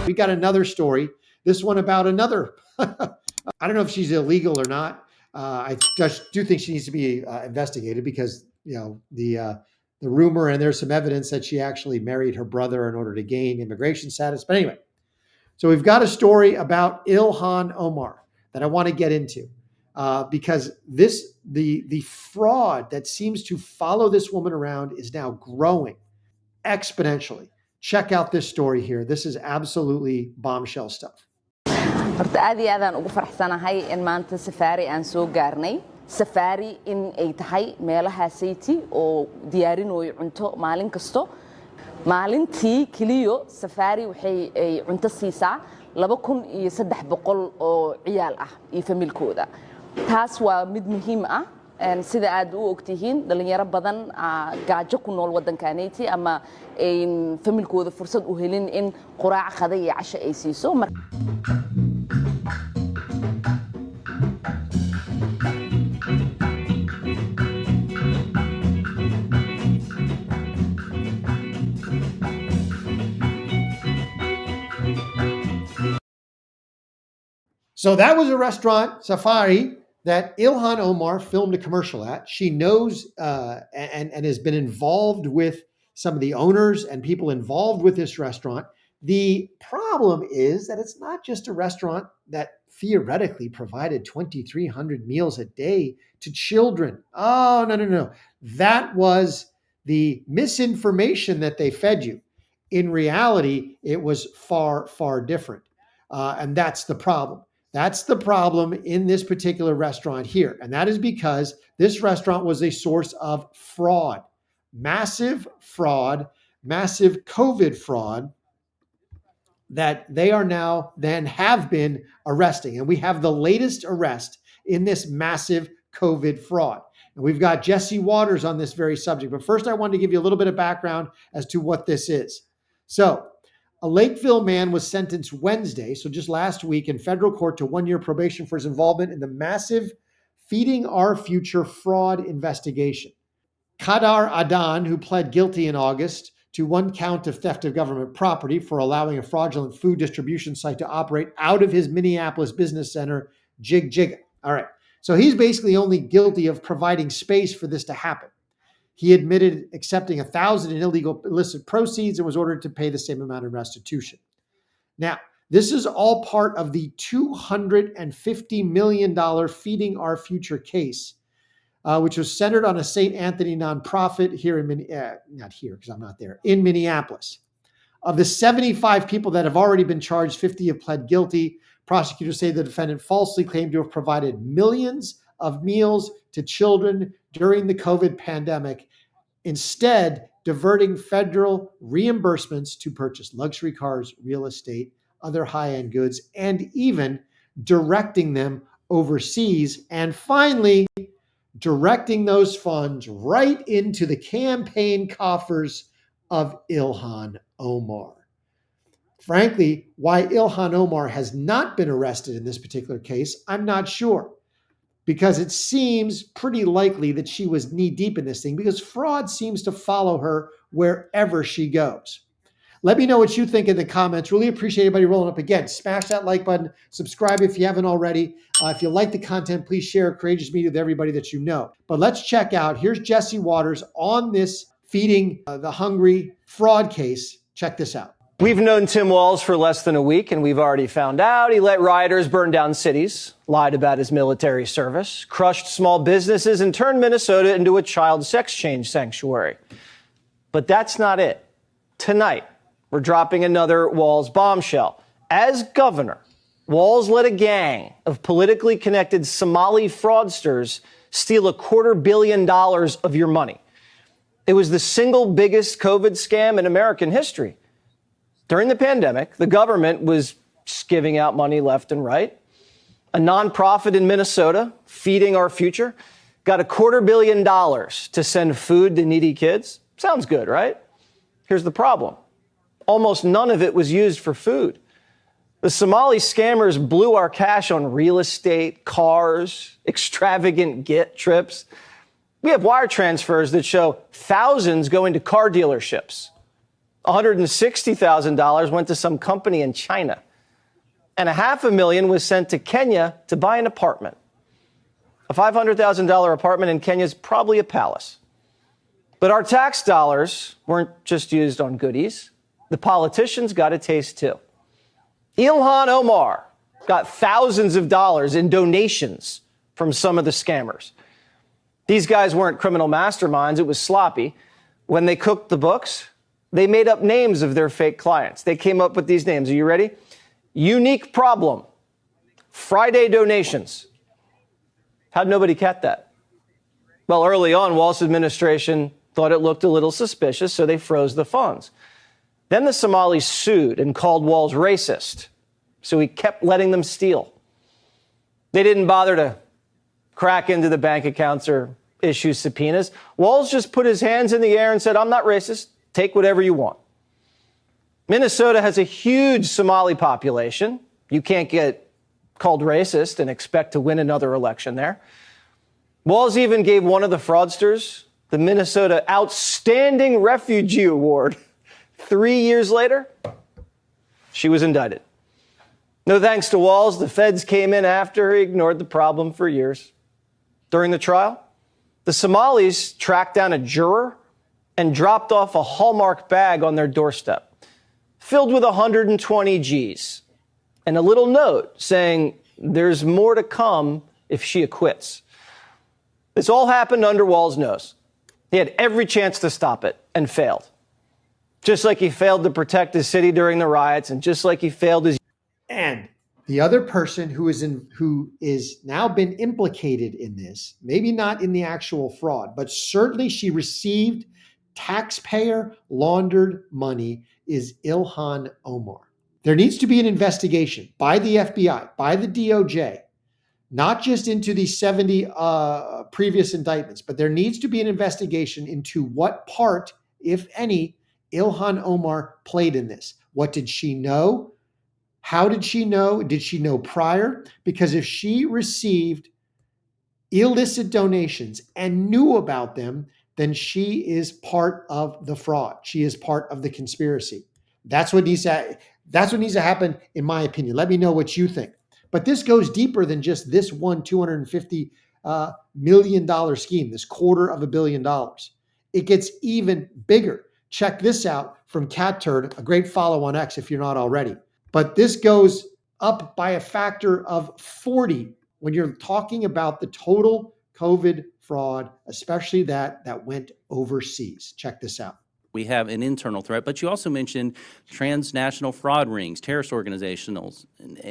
We got another story, this one about another, I don't know if she's illegal or not. I just do think she needs to be investigated because, the rumor, and there's some evidence that she actually married her brother in order to gain immigration status. But anyway, so we've got a story about Ilhan Omar that I want to get into because the fraud that seems to follow this woman around is now growing exponentially. Check out this story here. This is absolutely bombshell stuff. horta aad iyo aadaan ugu faraxsanahay in maanta safari aan soo gaarnay safari in ay tahay meelaha sayti oo diyaarinayo cunto maalin kasto maalintii kaliyo safari waxay ay cunto siisaa 2300 oo ciyaal ah iyo familkooda taas waa mid muhiim ah sida aad u ogtihiin dhalinyaro badan gaajo ku nool wadankaneyti ama familkooda fursad u helin in quraac qada iyo casho ay siiso. So that was a restaurant, Safari, that Ilhan Omar filmed a commercial at. She knows and has been involved with some of the owners and people involved with this restaurant. The problem is that it's not just a restaurant that theoretically provided 2,300 meals a day to children. Oh, no. That was the misinformation that they fed you. In reality, it was far, far different. And that's the problem. That's the problem in this particular restaurant here. And that is because this restaurant was a source of fraud, massive COVID fraud that they are now then have been arresting. And we have the latest arrest in this massive COVID fraud. And we've got Jesse Waters on this very subject. But first, I wanted to give you a little bit of background as to what this is. So, a Lakeville man was sentenced Wednesday, so just last week, in federal court to 1 year probation for his involvement in the massive Feeding Our Future fraud investigation. Kadar Adan, who pled guilty in August to 1 count of theft of government property for allowing a fraudulent food distribution site to operate out of his Minneapolis business center, Jig Jig. All right, so he's basically only guilty of providing space for this to happen. He admitted accepting $1,000 in illegal illicit proceeds and was ordered to pay the same amount in restitution. Now, this is all part of the $250 million Feeding Our Future case, which was centered on a St. Anthony nonprofit here in, not here because I'm not there, in Minneapolis. Of the 75 people that have already been charged, 50 have pled guilty. Prosecutors say the defendant falsely claimed to have provided millions of meals to children during the COVID pandemic, instead diverting federal reimbursements to purchase luxury cars, real estate, other high-end goods, and even directing them overseas. And finally, directing those funds right into the campaign coffers of Ilhan Omar. Frankly, why Ilhan Omar has not been arrested in this particular case, I'm not sure. Because it seems pretty likely that she was knee-deep in this thing because fraud seems to follow her wherever she goes. Let me know what you think in the comments. Really appreciate everybody rolling up. Again, smash that like button. Subscribe if you haven't already. If you like the content, please share Courageous Media with everybody that you know. But let's check out. Here's Jesse Waters on this Feeding the Hungry fraud case. Check this out. We've known Tim Walz for less than a week, and we've already found out he let rioters burn down cities, lied about his military service, crushed small businesses, and turned Minnesota into a child sex change sanctuary. But that's not it. Tonight, we're dropping another Walz bombshell. As governor, Walz let a gang of politically connected Somali fraudsters steal $250 million of your money. It was the single biggest COVID scam in American history. During the pandemic, the government was just giving out money left and right. A nonprofit in Minnesota, Feeding Our Future, got $250 million to send food to needy kids. Sounds good, right? Here's the problem. Almost none of it was used for food. The Somali scammers blew our cash on real estate, cars, extravagant get trips. We have wire transfers that show thousands going to car dealerships. $160,000 went to some company in China. And $500,000 was sent to Kenya to buy an apartment. A $500,000 apartment in Kenya is probably a palace. But our tax dollars weren't just used on goodies. The politicians got a taste too. Ilhan Omar got thousands of dollars in donations from some of the scammers. These guys weren't criminal masterminds. It was sloppy. When they cooked the books, they made up names of their fake clients. They came up with these names. Are you ready? Unique Problem. Friday Donations. How'd nobody catch that? Well, early on, Walz's administration thought it looked a little suspicious, so they froze the funds. Then the Somalis sued and called Walz racist, so he kept letting them steal. They didn't bother to crack into the bank accounts or issue subpoenas. Walz just put his hands in the air and said, I'm not racist. Take whatever you want. Minnesota has a huge Somali population. You can't get called racist and expect to win another election there. Walz even gave one of the fraudsters the Minnesota Outstanding Refugee Award. 3 years later, she was indicted. No thanks to Walz, the feds came in after he ignored the problem for years. During the trial, the Somalis tracked down a juror and dropped off a Hallmark bag on their doorstep, filled with 120 G's, and a little note saying there's more to come if she acquits. This all happened under Walz's nose. He had every chance to stop it and failed. Just like he failed to protect his city during the riots, and just like he failed his... And the other person who is now been implicated in this, maybe not in the actual fraud, but certainly she received taxpayer laundered money, is Ilhan Omar. There needs to be an investigation by the FBI, by the DOJ, not just into the 70 previous indictments, but there needs to be an investigation into what part, if any, Ilhan Omar played in this. What did she know? How did she know? Did she know prior? Because if she received illicit donations and knew about them, then she is part of the fraud. She is part of the conspiracy. That's what needs to happen, in my opinion. Let me know what you think. But this goes deeper than just this one $250 million scheme, this $250 million. It gets even bigger. Check this out from Cat Turd, a great follow on X if you're not already. But this goes up by a factor of 40 when you're talking about the total COVID fraud, especially that went overseas. Check this out. We have an internal threat, but you also mentioned transnational fraud rings, terrorist organizations,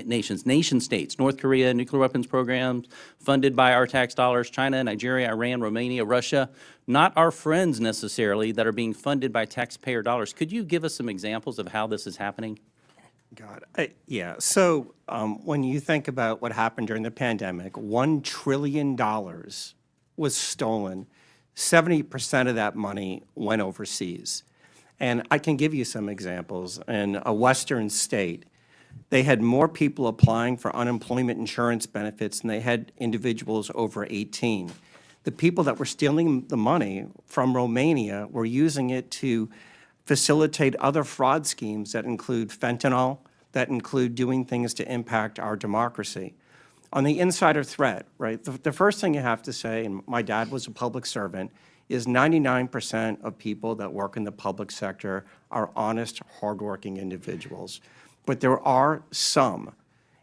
nation states, North Korea, nuclear weapons programs funded by our tax dollars, China, Nigeria, Iran, Romania, Russia, not our friends necessarily, that are being funded by taxpayer dollars. Could you give us some examples of how this is happening? Yeah. So when you think about what happened during the pandemic, $1 trillion was stolen. 70% of that money went overseas. And I can give you some examples. In a Western state, they had more people applying for unemployment insurance benefits than they had individuals over 18. The people that were stealing the money from Romania were using it to facilitate other fraud schemes that include fentanyl, that include doing things to impact our democracy. On the insider threat, right, the first thing you have to say, and my dad was a public servant, is 99% of people that work in the public sector are honest, hardworking individuals. But there are some,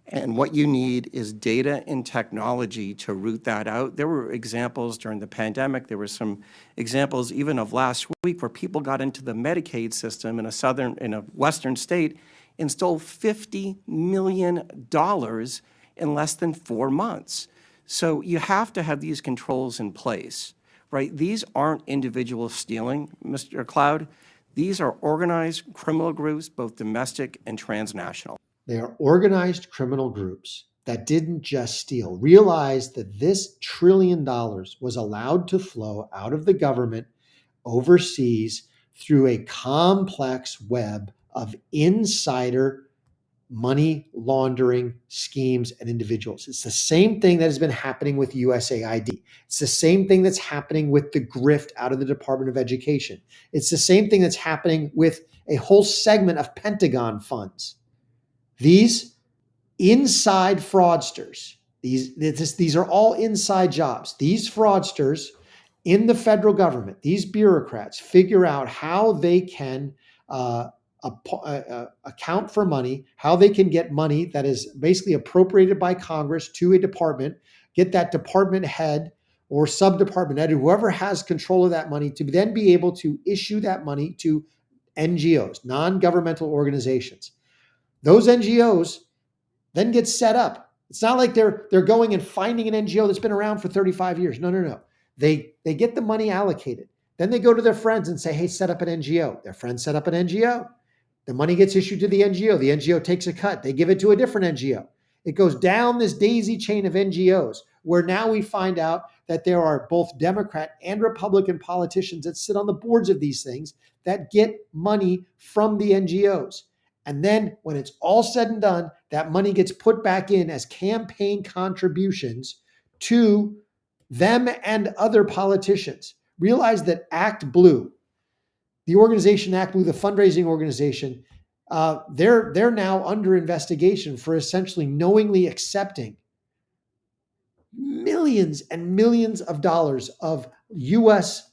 and what you need is data and technology to root that out. There were examples during the pandemic. There were some examples even of last week where people got into the Medicaid system in a Western state and stole $50 million in less than 4 months. So you have to have these controls in place, right? These aren't individuals stealing, Mr. Cloud. These are organized criminal groups, both domestic and transnational. They are organized criminal groups that didn't just steal. Realize that this $1 trillion was allowed to flow out of the government overseas through a complex web of insider money laundering schemes and individuals. It's the same thing that has been happening with USAID. It's the same thing that's happening with the grift out of the Department of Education. It's the same thing that's happening with a whole segment of Pentagon funds. These inside fraudsters, these are all inside jobs. These fraudsters in the federal government, these bureaucrats figure out how they can account for money, how they can get money that is basically appropriated by Congress to a department, get that department head or sub-department head, whoever has control of that money, to then be able to issue that money to NGOs, non-governmental organizations. Those NGOs then get set up. It's not like they're going and finding an NGO that's been around for 35 years. No. They get the money allocated. Then they go to their friends and say, hey, set up an NGO. Their friends set up an NGO. The money gets issued to the NGO. The NGO takes a cut. They give it to a different NGO. It goes down this daisy chain of NGOs, where now we find out that there are both Democrat and Republican politicians that sit on the boards of these things that get money from the NGOs. And then when it's all said and done, that money gets put back in as campaign contributions to them and other politicians. Realize that Act Blue, the organization Act Blue, the fundraising organization, they're now under investigation for essentially knowingly accepting millions and millions of dollars of U.S.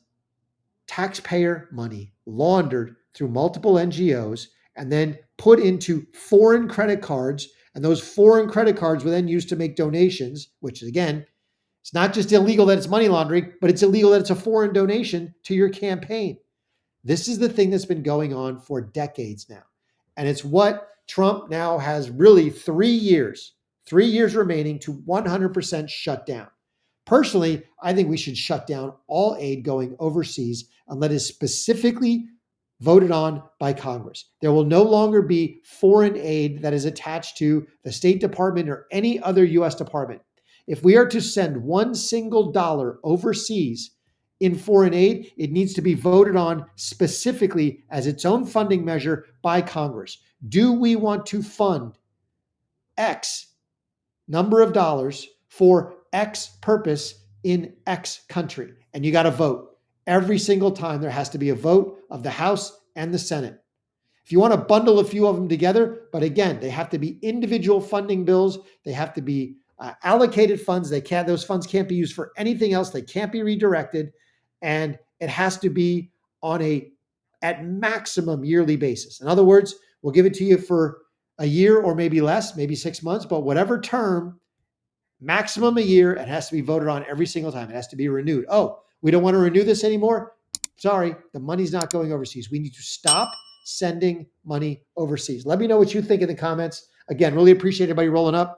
taxpayer money laundered through multiple NGOs and then put into foreign credit cards. And those foreign credit cards were then used to make donations, which again, it's not just illegal that it's money laundering, but it's illegal that it's a foreign donation to your campaign. This is the thing that's been going on for decades now. And it's what Trump now has really 3 years remaining to 100% shut down. Personally, I think we should shut down all aid going overseas unless it is specifically voted on by Congress. There will no longer be foreign aid that is attached to the State Department or any other U.S. department. If we are to send one single dollar overseas in foreign aid, it needs to be voted on specifically as its own funding measure by Congress. Do we want to fund X number of dollars for X purpose in X country? And you got to vote. Every single time there has to be a vote of the House and the Senate. If you want to bundle a few of them together, but again, they have to be individual funding bills. They have to be allocated funds. Those funds can't be used for anything else. They can't be redirected. And it has to be on at maximum yearly basis. In other words, we'll give it to you for a year or maybe less, maybe 6 months, but whatever term, maximum a year, it has to be voted on every single time. It has to be renewed. Oh, we don't want to renew this anymore? Sorry, the money's not going overseas. We need to stop sending money overseas. Let me know what you think in the comments. Again, really appreciate everybody rolling up.